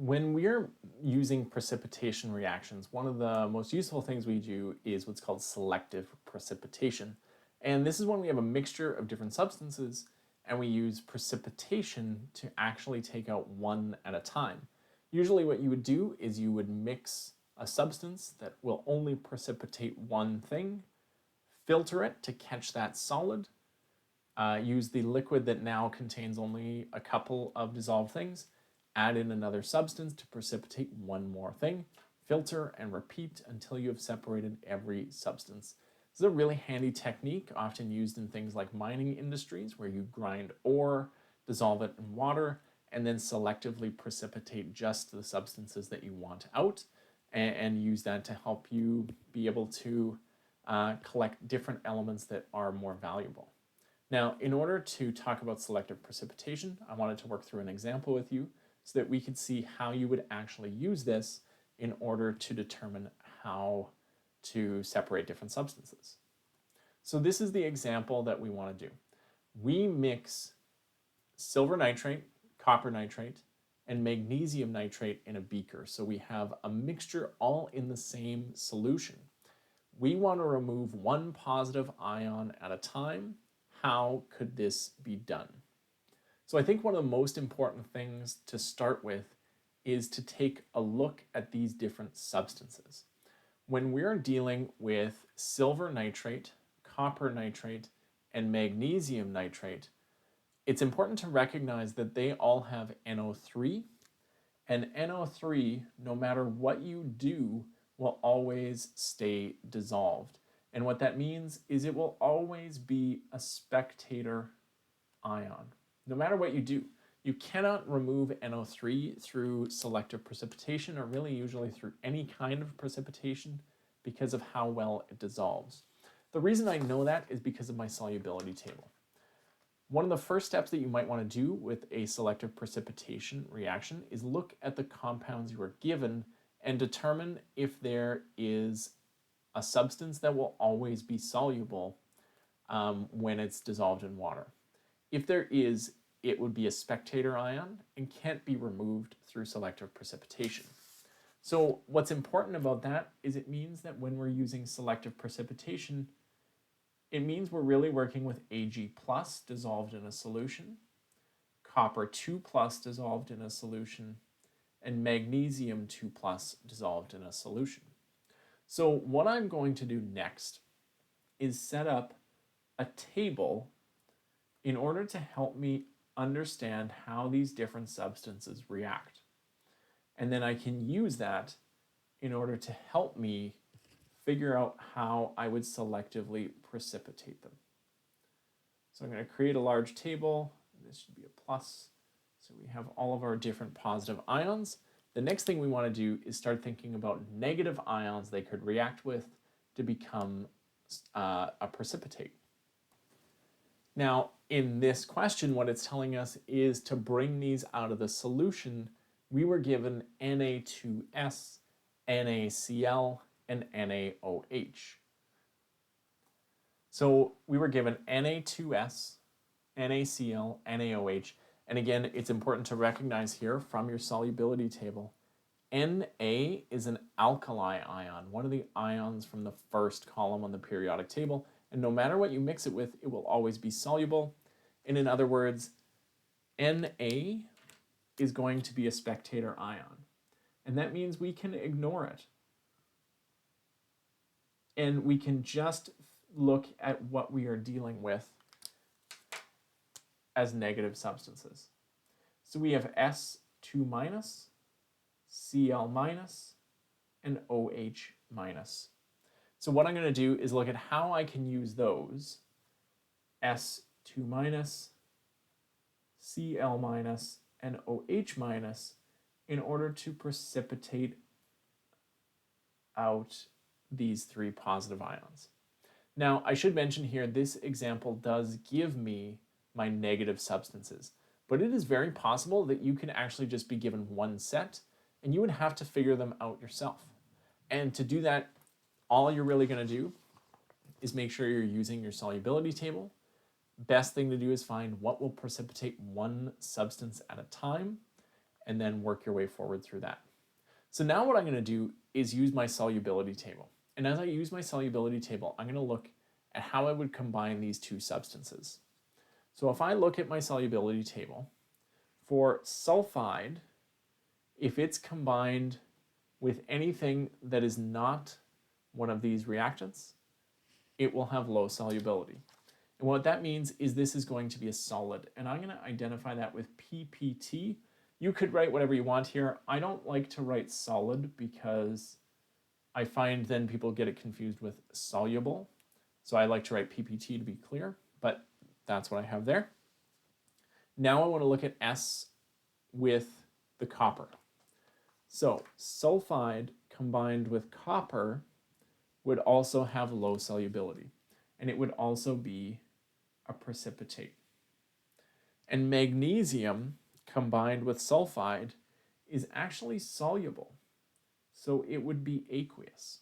When we're using precipitation reactions, one of the most useful things we do is what's called selective precipitation. And this is when we have a mixture of different substances and we use precipitation to actually take out one at a time. Usually what you would do is you would mix a substance that will only precipitate one thing, filter it to catch that solid, use the liquid that now contains only a couple of dissolved things, add in another substance to precipitate one more thing, filter and repeat until you have separated every substance. This is a really handy technique, often used in things like mining industries, where you grind ore, dissolve it in water, and then selectively precipitate just the substances that you want out, and use that to help you be able to collect different elements that are more valuable. Now, in order to talk about selective precipitation, I wanted to work through an example with you so that we could see how you would actually use this in order to determine how to separate different substances. So this is the example that we want to do. We mix silver nitrate, copper nitrate, and magnesium nitrate in a beaker. So we have a mixture all in the same solution. We want to remove one positive ion at a time. How could this be done? So I think one of the most important things to start with is to take a look at these different substances. When we're dealing with silver nitrate, copper nitrate, and magnesium nitrate, it's important to recognize that they all have NO3, and NO3, no matter what you do, will always stay dissolved. And what that means is it will always be a spectator ion. No matter what you do, you cannot remove NO3 through selective precipitation, or really usually through any kind of precipitation, because of how well it dissolves. The reason I know that is because of my solubility table. One of the first steps that you might want to do with a selective precipitation reaction is look at the compounds you are given and determine if there is a substance that will always be soluble when it's dissolved in water. If there is, it would be a spectator ion and can't be removed through selective precipitation. So what's important about that is it means that when we're using selective precipitation, it means we're really working with Ag+ dissolved in a solution, copper 2+ dissolved in a solution, and magnesium 2+ dissolved in a solution. So what I'm going to do next is set up a table in order to help me understand how these different substances react. And then I can use that in order to help me figure out how I would selectively precipitate them. So I'm going to create a large table. This should be a plus. So we have all of our different positive ions. The next thing we want to do is start thinking about negative ions they could react with to become a precipitate. Now, in this question, what it's telling us is to bring these out of the solution. We were given Na2S, NaCl, and NaOH. So we were given Na2S, NaCl, NaOH, and again, it's important to recognize here from your solubility table, Na is an alkali ion, one of the ions from the first column on the periodic table, and no matter what you mix it with, it will always be soluble. And in other words, Na is going to be a spectator ion, and that means we can ignore it. And we can just look at what we are dealing with as negative substances. So we have S2-, Cl-, and OH-. So what I'm going to do is look at how I can use those, S2-, Cl-, and OH-, in order to precipitate out these three positive ions. Now, I should mention here, this example does give me my negative substances, but it is very possible that you can actually just be given one set and you would have to figure them out yourself. And to do that, all you're really going to do is make sure you're using your solubility table. Best thing to do is find what will precipitate one substance at a time, and then work your way forward through that. So now what I'm going to do is use my solubility table. And as I use my solubility table, I'm going to look at how I would combine these two substances. So if I look at my solubility table, for sulfide, if it's combined with anything that is not one of these reactants, it will have low solubility. And what that means is this is going to be a solid. And I'm going to identify that with PPT. You could write whatever you want here. I don't like to write solid because I find then people get it confused with soluble. So I like to write PPT to be clear, but that's what I have there. Now I want to look at S with the copper. So sulfide combined with copper would also have low solubility, and it would also be a precipitate. And magnesium combined with sulfide is actually soluble, so it would be aqueous.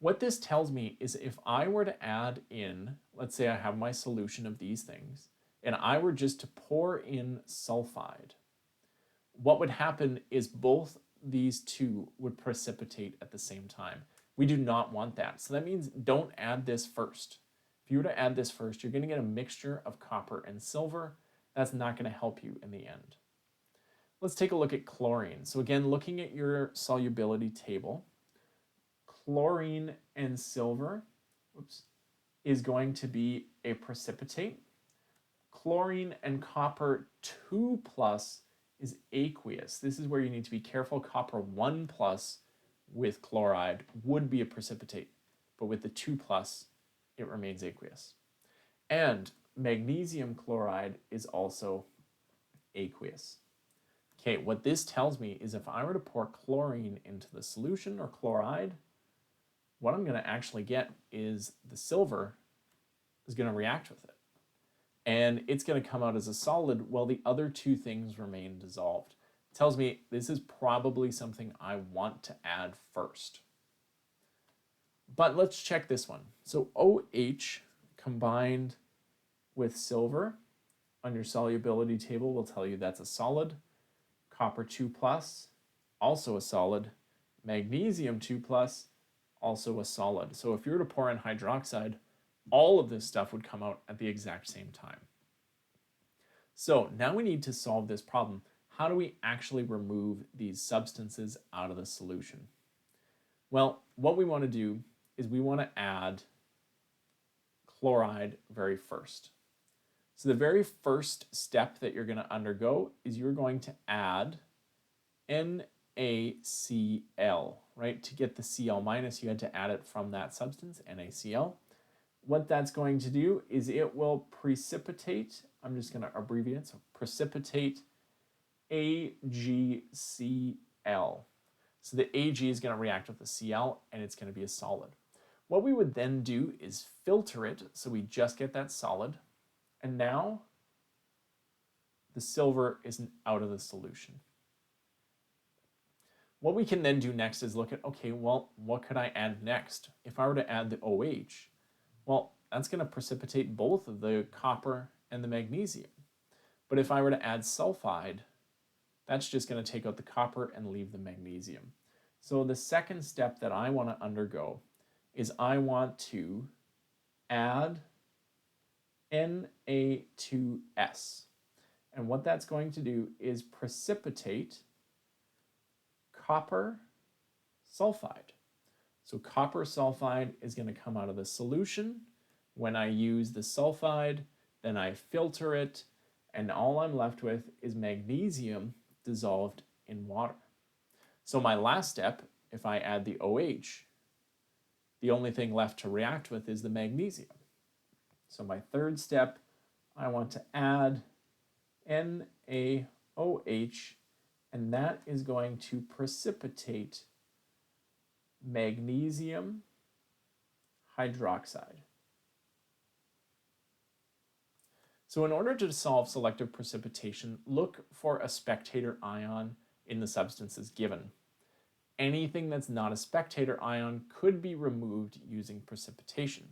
What this tells me is if I were to add in, let's say I have my solution of these things, and I were just to pour in sulfide, what would happen is both these two would precipitate at the same time. We do not want that. So that means don't add this first. If you were to add this first, you're going to get a mixture of copper and silver. That's not going to help you in the end. Let's take a look at chlorine. So again, looking at your solubility table, chlorine and silver is going to be a precipitate. Chlorine and copper 2+ is aqueous. This is where you need to be careful. Copper 1+ with chloride would be a precipitate, but with the 2+, it remains aqueous. And magnesium chloride is also aqueous. Okay, what this tells me is if I were to pour chlorine into the solution or chloride, what I'm going to actually get is the silver is going to react with it. And it's going to come out as a solid while the other two things remain dissolved. It tells me this is probably something I want to add first. But let's check this one. So OH combined with silver on your solubility table will tell you that's a solid. Copper 2+, also a solid. Magnesium 2+, also a solid. So if you were to pour in hydroxide, all of this stuff would come out at the exact same time. So now we need to solve this problem. How do we actually remove these substances out of the solution? Well, what we want to do is we want to add chloride very first. So the very first step that you're going to undergo is you're going to add NaCl, right? To get the Cl minus, you had to add it from that substance, NaCl. What that's going to do is it will precipitate, I'm just going to abbreviate it, so precipitate AgCl. So the Ag is going to react with the Cl and it's going to be a solid. What we would then do is filter it so we just get that solid. And now the silver is out of the solution. What we can then do next is look at, okay, well, what could I add next? If I were to add the OH, well, that's going to precipitate both of the copper and the magnesium. But if I were to add sulfide, that's just going to take out the copper and leave the magnesium. So the second step that I want to undergo is I want to add Na2S. And what that's going to do is precipitate copper sulfide. So copper sulfide is going to come out of the solution. When I use the sulfide, then I filter it, and all I'm left with is magnesium dissolved in water. So my last step, if I add the OH, the only thing left to react with is the magnesium. So my third step, I want to add NaOH, and that is going to precipitate magnesium hydroxide. So in order to solve selective precipitation, look for a spectator ion in the substances given. Anything that's not a spectator ion could be removed using precipitation.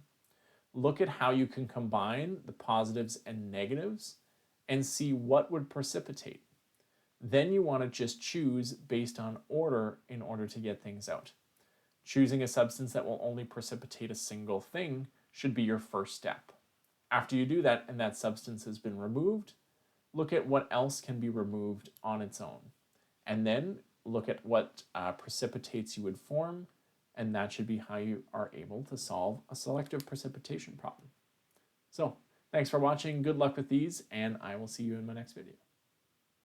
Look at how you can combine the positives and negatives and see what would precipitate. Then you want to just choose based on order in order to get things out. Choosing a substance that will only precipitate a single thing should be your first step. After you do that and that substance has been removed, look at what else can be removed on its own. And then look at what precipitates you would form, and that should be how you are able to solve a selective precipitation problem. So, thanks for watching, good luck with these, and I will see you in my next video.